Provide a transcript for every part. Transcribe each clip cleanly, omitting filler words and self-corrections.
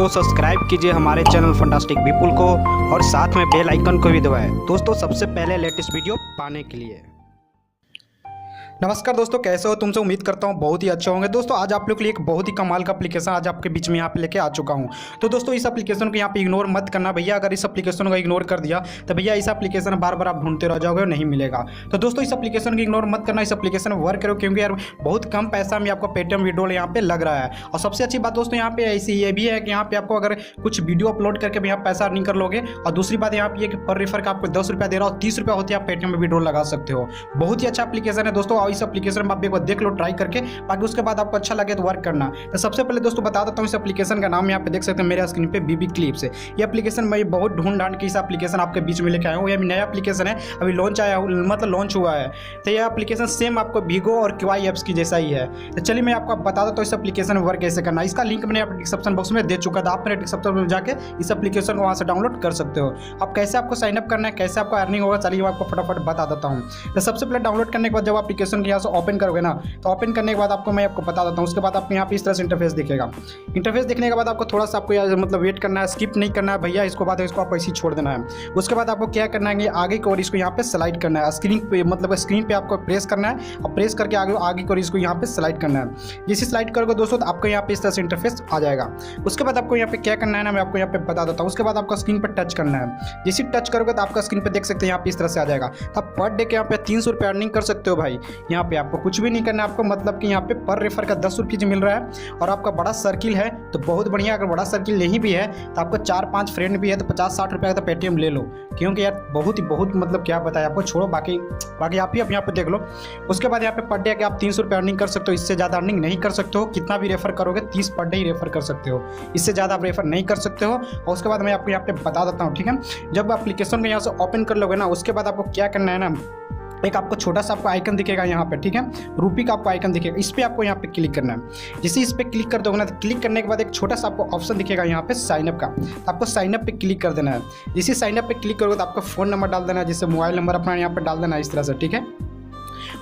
दोस्तों सब्सक्राइब कीजिए हमारे चैनल फंटास्टिक पीपल को और साथ में बेल आइकन को भी दबाएं दोस्तों सबसे पहले लेटेस्ट वीडियो पाने के लिए। नमस्कार दोस्तों, कैसे हो तुमसे? उम्मीद करता हूँ बहुत ही अच्छे होंगे। दोस्तों आज आप लोग के लिए एक बहुत ही कमाल का एप्लीकेशन आज आपके बीच में यहाँ पे लेके आ चुका हूँ। तो दोस्तों इस एप्लीकेशन को यहाँ पे इग्नोर मत करना भैया। अगर इस एप्लीकेशन को इग्नोर कर दिया तो भैया इस एप्लीकेशन बार बार आप ढूंढते रह जाओगे और नहीं मिलेगा। तो दोस्तों इस एप्लीकेशन को इग्नोर मत करना, इस एप्लीकेशन वर्क करो क्योंकि यार बहुत कम पैसा में आपको पेटीएम विड्रॉल यहाँ पे लग रहा है। और सबसे अच्छी बात दोस्तों यहाँ पे ऐसी ये भी है कि यहाँ पे आपको अगर कुछ वीडियो अपलोड करके भी यहाँ पैसा अर्निंग कर लोगे। और दूसरी बात यहाँ पे पर रेफर का आपको 10 रुपया दे रहा हो, 30 रुपया होती है, आप पेटीएम में विड्रॉल लगा सकते हो। बहुत ही अच्छा एप्लीकेशन है दोस्तों, और इस एप्लीकेशन में आप देख लो ट्राई करके, बाकी उसके बाद आपको अच्छा लगे तो वर्क करना। तो सबसे पहले दोस्तों बता देता हूँ इस एप्लीकेशन का नाम यहाँ पे देख सकते हैं मेरे स्क्रीन पे, बीबी क्लिप्स है। ये एप्लीकेशन मैं बहुत ढूंढ ढांड के इस एप्लीकेशन आपके बीच में लेके आया हूँ। ये नया एप्लीकेशन है, अभी लॉन्च हुआ है। तो ये एप्लीकेशन सेम आपको वीगो और क्वाई एप्स की जैसा ही है। तो चलिए मैं आपको बता देता हूँ इस एप्लीकेशन में वर्क कैसे करना। इसका लिंक मैंने डिस्क्रिप्शन बॉक्स में दे चुका था, आप मेरे डिस्क्रिप्शन में जाके इस एप्लीकेशन को वहाँ से डाउनलोड कर सकते हो। अब कैसे आपको साइन अप करना है, कैसे आपको अर्निंग होगा, चलिए मैं आपको फटाफट बता देता हूँ। तो सबसे पहले डाउनलोड करने के बाद जब एप्लीकेशन को यहाँ से ओपन करोगे ना, तो ओपन करने के बाद मैं आपको बता देता हूँ। उसके बाद आपको यहाँ पे इस तरह से इंटरफेस दिखेगा। इंटरफेस देखने के बाद आपको थोड़ा सा आपको मतलब वेट करना है, स्किप नहीं करना है भैया। इसको बाद इसको आप ऐसे ही छोड़ देना है। उसके बाद आपको क्या करना है, आगे की ओर इसको यहाँ पे स्लाइड करना है। स्क्रीन पे मतलब स्क्रीन पे आपको प्रेस करना है और प्रेस करके आगे की ओर इसको यहाँ पे स्लाइड करना है। जैसे स्लाइड करोगे दोस्तों तो आपको यहाँ पे इस तरह से इंटरफेस आ जाएगा। उसके बाद आपको यहाँ पे क्या करना है ना, मैं आपको यहाँ पे बता देता हूँ। उसके बाद आपको स्क्रीन पर टच करना है। जैसे टच करोगे तो आपका स्क्रीन पे देख सकते हैं यहाँ पे इस तरह से आ जाएगा। तब पर डे के यहाँ पे 300 रुपये अर्निंग कर सकते हो भाई। यहाँ पे आपको कुछ भी नहीं करना, आपको मतलब कि यहाँ पे पर रेफर का 10 रुपये मिल रहा है। और आपका बड़ा सर्किल है तो बहुत बढ़िया। अगर बड़ा सर्किल नहीं भी है तो आपको 4-5 फ्रेंड भी है तो 50-60 रुपये का तो पेटीएम ले लो, क्योंकि यार बहुत मतलब क्या बताया आपको, छोड़ो बाकी आप ही यहाँ पे देख लो। उसके बाद यहाँ पे पर डे के आप 300 रुपये अर्निंग कर सकते हो। इससे ज़्यादा अर्निंग नहीं कर सकते हो। कितना भी रेफर करोगे 30 पर डे ही रेफर कर सकते हो, इससे ज़्यादा आप रेफर नहीं कर सकते हो। और उसके बाद मैं आपको यहाँ पे बता देता हूँ, ठीक है। जब एप्लीकेशन में यहाँ से ओपन कर लोगे ना, उसके बाद आपको क्या करना है ना, एक आपको छोटा सा आपको आइकन दिखेगा यहाँ पे, ठीक है, रुपी का आपको आइकन दिखेगा। इस पर आपको यहाँ पे क्लिक करना है। जैसे इस पर क्लिक कर दोगे ना, तो क्लिक करने के बाद एक छोटा सा आपको ऑप्शन दिखेगा यहाँ पे साइनअप का। तो आपको साइनअप पे क्लिक कर देना है। जैसे साइनअप पे क्लिक करोगे तो आपका फ़ोन नंबर डाल देना है, जैसे मोबाइल नंबर अपना यहाँ पे डाल देना है इस तरह से, ठीक है।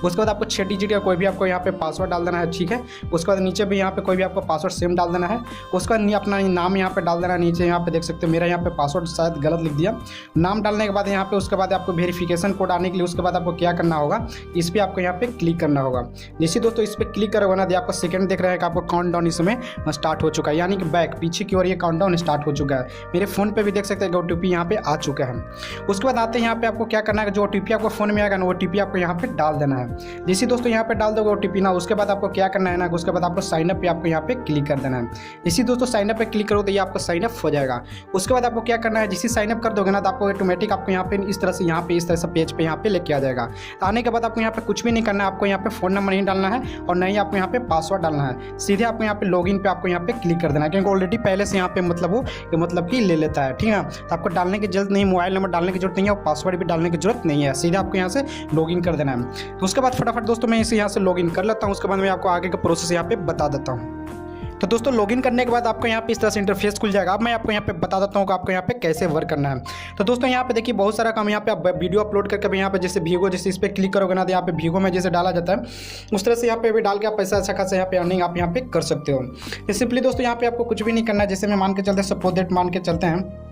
उसके बाद आपको 6 डिजिट का कोई भी आपको यहाँ पे पासवर्ड डाल देना है, ठीक है। उसके बाद नीचे भी यहाँ पे कोई भी आपको पासवर्ड सेम डाल देना है। उसके बाद अपना नाम यहाँ पे डाल देना है। नीचे यहाँ पे देख सकते हो मेरा यहाँ पे पासवर्ड शायद गलत लिख दिया। नाम डालने के बाद यहाँ पे उसके बाद आपको वेरिफिकेशन कोड आने के लिए उसके बाद आपको क्या करना होगा, इस पर आपको यहाँ पे क्लिक करना होगा। जैसे दोस्तों इस पर क्लिक करोगे ना, आपको सेकंड देख रहे हैं कि आपको काउंटडाउन इसमें स्टार्ट हो चुका है, यानी कि बैक पीछे की ओर ये काउंटडाउन स्टार्ट हो चुका है। मेरे फोन पे भी देख सकते हैं OTP यहाँ पे आ चुका है। उसके बाद आते हैं यहाँ पे आपको क्या करना है, जो OTP आपको फोन में आएगा ना, OTP आपको यहाँ पे डाल देना है। जैसे दोस्तों यहाँ पे डाल दोगे OTP ना, उसके बाद आपको क्या करना है ना, उसके बाद आपको साइनअप पे आपको यहाँ पे क्लिक कर देना है। इसी दोस्तों साइनअप पे क्लिक करो तो ये आपको साइनअप हो जाएगा। उसके बाद आपको क्या करना है, जिसे साइनअप कर दोगे ना, तो आपको ऑटोमेटिक आपको यहाँ पे इस तरह से पेज पे यहाँ पे लेके आ जाएगा। तो आने के बाद आपको यहाँ पे कुछ भी नहीं करना है। आपको यहाँ पे फ़ोन नंबर नहीं डालना है और नहीं आपको यहाँ पे पासवर्ड डालना है। सीधे आपको यहाँ पे लॉगिन पे आपको यहाँ पे क्लिक कर देना है, क्योंकि ऑलरेडी पहले से यहाँ पे मतलब कि ले लेता है, ठीक है। तो आपको डालने की जरूरत नहीं, मोबाइल नंबर डालने की जरूरत नहीं है और पासवर्ड भी डालने की जरूरत नहीं है। सीधे आपको यहाँ से लॉगिन कर देना है। तो उसके बाद फटाफट दोस्तों मैं इसे यहाँ से लॉगिन कर लेता हूँ। उसके बाद मैं आपको आगे का प्रोसेस यहाँ पे बता देता हूँ। तो दोस्तों लॉगिन करने के बाद आपको यहाँ पे इस तरह से इंटरफेस खुल जाएगा। अब मैं आपको यहाँ पे बता देता हूँ कि आपको यहाँ पे कैसे वर्क करना है। तो दोस्तों यहाँ पे देखिए बहुत सारा काम यहाँ पे आप वीडियो अपलोड करके यहाँ पे जैसे वीगो, जैसे इस पर क्लिक करोगे ना, तो यहाँ पे वीगो में जैसे डाला जाता है उस तरह से यहाँ पे भी डाल के आप पैसा अच्छा खासा यहाँ पे अर्निंग आप यहाँ पे कर सकते हो। तो सिंपली दोस्तों यहाँ पे आपको कुछ भी नहीं करना है। जैसे मैं मान के चलते सपोज दैट मान के चलते हैं,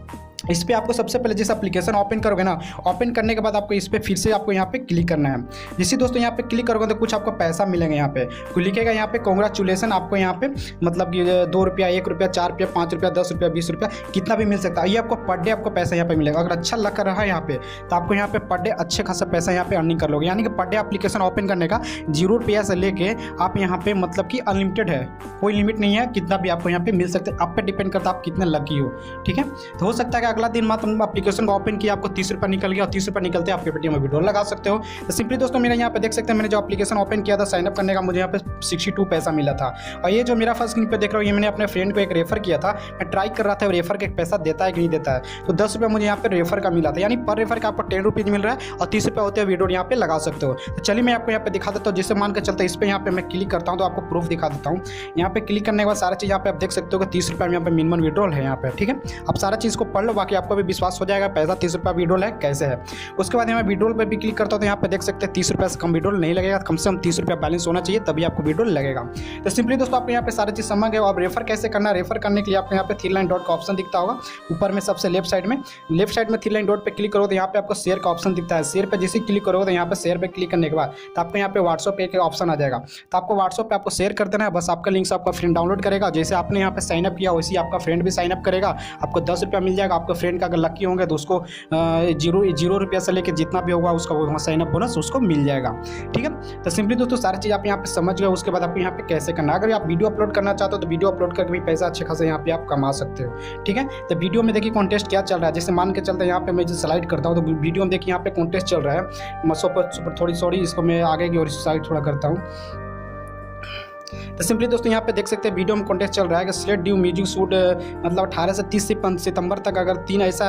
इस पर आपको सबसे पहले जिस एप्लीकेशन ओपन करोगे ना, ओपन करने के बाद आपको इस पर फिर से आपको यहाँ पे क्लिक करना है। जिससे दोस्तों यहाँ पे क्लिक करोगे तो कुछ आपको पैसा मिलेंगे। यहाँ पे कुछ लिखेगा यहाँ पे कांग्रेचुलेसन, आपको यहाँ पे मतलब कि 2 रुपया, 1 रुपया, 4 रुपया, 5 रुपया, 10 रुपया, 20 रुपया, कितना भी मिल सकता है। ये आपको पर डे आपको पैसा यहाँ पे मिलेगा। अगर अच्छा लग रहा है यहाँ पे तो आपको यहाँ पे पर डे अच्छे खासा पैसा यहाँ पे अर्निंग कर लोगे। यानी कि पर डे एप्लीकेशन ओपन करने का 0 रुपया से लेके आप यहाँ पे मतलब कि अनलिमिटेड है, कोई लिमिट नहीं है, कितना भी आपको यहाँ पे मिल सकता है। आप पे डिपेंड करता है आप कितने लकी हो, ठीक है। तो हो सकता है कि अगला दिन मात्र एप्लीकेशन को ओपन किया आपको 30 रुपये निकल गया और 30 रुपये निकलते आप पेटीएम में विड्रॉल लगा सकते हो। तो सिंपली दोस्तों मेरे यहाँ पे देख सकते हैं, मैंने जो एप्लीकेशन ओपन किया था साइनअप करने का, मुझे यहाँ पे 62 पैसा मिला था। और ये जो मेरा फर्स्ट स्क्रीन पे देख रहा हूँ, ये मैंने अपने फ्रेंड को एक रेफर किया था। मैं ट्राई कर रहा था रेफर का एक पैसा देता है कि नहीं देता है। तो 10 रुपये मुझे यहाँ पे रेफर का मिला था, यानी पर रेफर का आपको 10 रुपीज़ मिल रहा है और 30 रुपये होते हैं विड्रॉल यहाँ पे लगा सकते हो। तो चलिए मैं आपको यहाँ पे दिखा देता हूँ। जैसे मान के चलते इस पर यहाँ पे मैं क्लिक करता हूँ तो आपको प्रूफ दिखा देता हूँ। यहाँ पे क्लिक करने के बाद सारा चीज़ यहाँ पे आप देख सकते हो कि 30 रुपये में यहाँ पे मिनिमम विड्रॉल है यहाँ पे, ठीक है। आप सारा चीज़ को पढ़ लो, बाकी बाकी आपको भी विश्वास हो जाएगा पैसा 30 रुपये विड्रॉल है कैसे है। उसके बाद मैं विड्रॉल पर भी क्लिक करता हूँ तो यहाँ पे देख सकते हैं 30 रुपये से कम विड्रॉल नहीं लगेगा, कम से कम 30 रुपये बैलेंस होना चाहिए तभी आपको विड्रॉल लगेगा। तो सिंपली दोस्तों आपको यहाँ पे सारी चीज़ समझ गए। अब रेफर कैसे करना है, रेफर करने के लिए आपको यहाँ पे थ्री लाइन डॉट का ऑप्शन दिखता होगा ऊपर में सबसे लेफ्ट साइड में थ्री लाइन डॉट पे क्लिक करो तो यहाँ पे आपको शेयर का ऑप्शन दिखता है। शेयर पे जैसे क्लिक करोगे तो यहाँ पे शेयर पे क्लिक करने के बाद तो आपको यहाँ पे व्हाट्सएप पे एक ऑप्शन आ जाएगा, तो आपको व्हाट्सएप पे आपको शेयर कर देना है। बस आपका लिंक से आपका फ्रेंड डाउनलोड करेगा, जैसे आपने यहाँ पे साइन अप किया वैसे आपका फ्रेंड भी साइन अप करेगा, आपको 10 रुपया मिल जाएगा। आपके फ्रेंड का अगर लकी होंगे तो उसको 0 रुपया से लेकर जितना भी होगा उसका वहाँ साइन अप बोनस उसको मिल जाएगा। ठीक है, तो सिंपली दोस्तों सारी चीज़ आप यहाँ पे समझ गए। उसके बाद आपको यहाँ पे कैसे करना है, अगर आप वीडियो अपलोड करना चाहते हो तो वीडियो अपलोड करके भी पैसा अच्छे खासा यहाँ पे आप कमा सकते हो। ठीक है, तो वीडियो में देखिए कॉन्टेस्ट क्या चल रहा है, जैसे मान के चलते हैं यहाँ पे मैं स्लाइड करता हूँ तो वीडियो में देखिए यहाँ पे कॉन्टेस्ट चल रहा है। सुपर थोड़ी सॉरी इसको मैं आगे की ओर साइड थोड़ा करता हूँ। तो सिंपली दोस्तों यहाँ पे देख सकते हैं वीडियो में कॉन्टेस्ट चल रहा है कि सिलेक्ट ड्यू म्यूजिक शूट मतलब 18 से 30 सितंबर तक अगर 3 ऐसा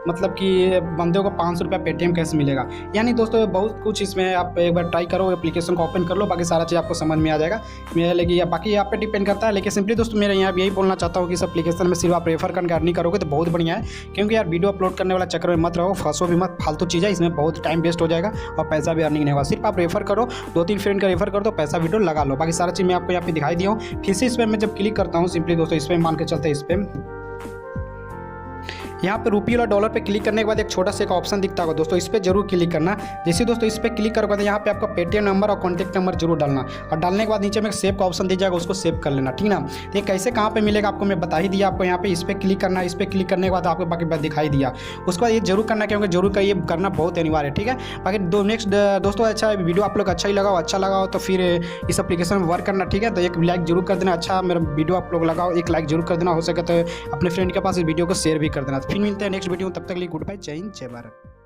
मतलब कि बंदे को 500 रुपया पेटीएम कैश मिलेगा। यानी दोस्तों बहुत कुछ इसमें आप एक बार ट्राई करो, एप्लीकेशन को ओपन कर लो, बाकी सारा चीज़ आपको समझ में आ जाएगा। मेरा लेकिन बाकी आप पे डिपेंड करता है, लेकिन सिंपली दोस्तों मेरा यहाँ यही बोलना चाहता हूँ कि इस एप्लीकेशन में सिर्फ आप रेफर करके अर्निंग करोगे तो बहुत बढ़िया है, क्योंकि यार वीडियो अपलोड करने वाला चक्कर में मत रहो, फंसो भी मत, फालतू चीज़ है, इसमें बहुत टाइम वेस्ट हो जाएगा और पैसा भी अर्निंग नहीं होगा। सिर्फ आप रेफर करो, 2-3 फ्रेंड का रेफर करो तो पैसा वीडियो लगा लो, बाकी सारा चीज़ मैं आपको यहाँ पे दिखाई दिया हूँ। फिर से इस पर मैं जब क्लिक करता हूँ सिंपली दोस्तों इस पर मान के चलते हैं इस पर यहाँ पे रुपये और डॉलर पे क्लिक करने के बाद एक छोटा सा एक ऑप्शन दिखता होगा दोस्तों, इस पर जरूर क्लिक करना। जैसे दोस्तों इस पर क्लिक करोगे तो यहाँ पे आपका पेटीएम नंबर और कॉन्टैक्ट नंबर जरूर डालना, और डालने के बाद नीचे में सेव का ऑप्शन दिख जाएगा, उसको सेव कर लेना। ठीक ना, ये कैसे कहाँ पे मिलेगा आपको मैं बता ही दिया। आपको यहाँ पे इस पर क्लिक करना, इस पर क्लिक करने के बाद आपको बाकी बात दिखाई दिया। उसके बाद ये जरूर करना, क्योंकि जरूर का ये करना बहुत अनिवार्य है। ठीक है, बाकी नेक्स्ट दोस्तों अच्छा वीडियो आप लोग अच्छा लगा हो तो फिर इस एप्लीकेशन में वर्क करना। ठीक है, तो एक लाइक जरूर कर देना, अच्छा मेरा वीडियो आप लोग लगाओ, एक लाइक जरूर कर देना, हो सके तो अपने फ्रेंड के पास इस वीडियो को शेयर भी कर देना। फिर मिलते हैं नेक्स्ट वीडियो, तब तक के लिए गुड बाय, जय हिंद जय भारत।